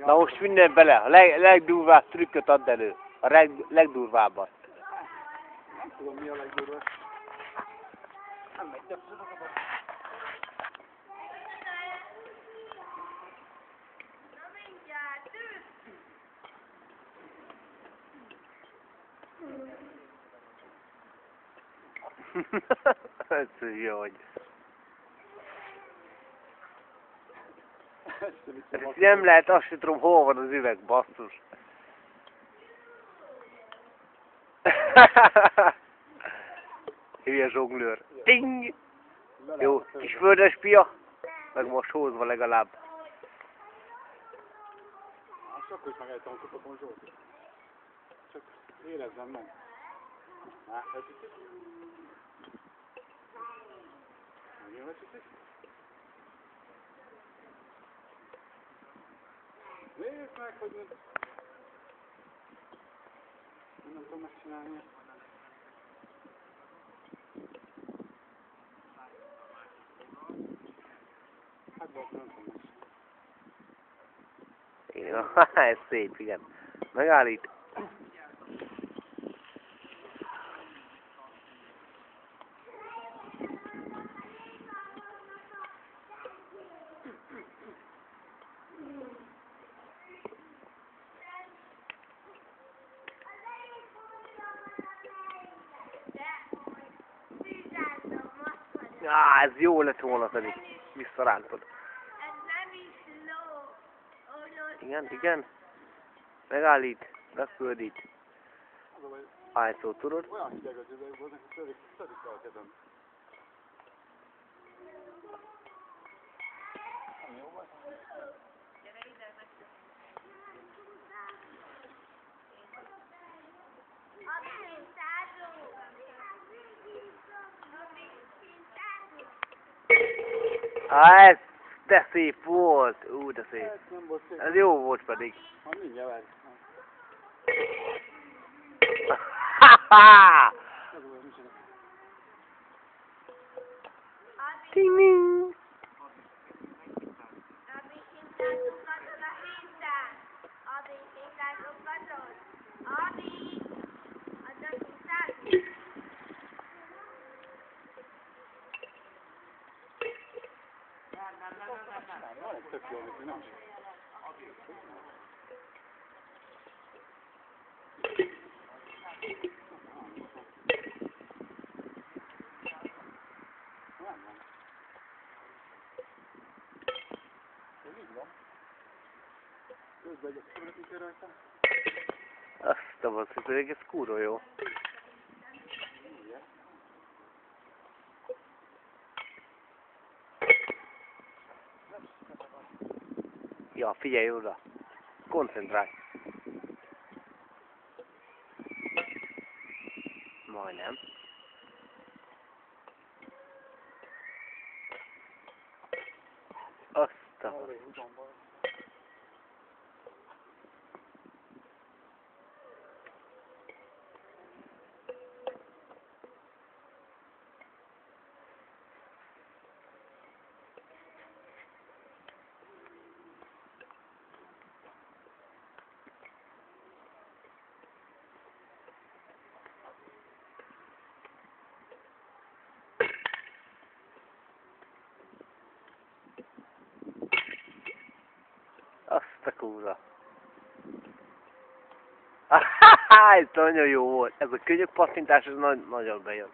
Na most minden bele, a legdurvább trükköt add elő. A legdurvábbat. Nem tudom mi a legdurvább. Nem megy több. Ez jó, hogy... Ez nem lehet, azt sem tudom, hol van az üveg, basszus. Hülye zsonglőr. Ting! Jó, kis vörös pia, meg most húzva legalább. Azt akkor is megejtem a kupakon, Zsolti. Csak érezzem meg. Veszítik? Megint veszítik? Nézd meg, hogy nem tudom megcsinálni. Hát nem tudom megcsinálni. Ez szép, igen. Megállít. Ez jó lett volna pedig. Visszarántod. Igen, igen. Megállít. Megföldít. Állító tudod. Olyan hideg az üveg volt, neki szedik le a kezem. Nem jó volt? Gyere ide, Ez de szép volt. De szép. Ez jó volt pedig. Ha mindjárt várj. Haha! Ting ting! Van egy tök jó, amit nem közben egyet születik rajta. Azt a basszus, pedig ez kurva jó. Ja, figyelj oda. Koncentrálj. Majdnem. Azt a... Azt a kurva. Ez nagyon jó volt. Ez a könyök pattintás, ez nagyon bejön.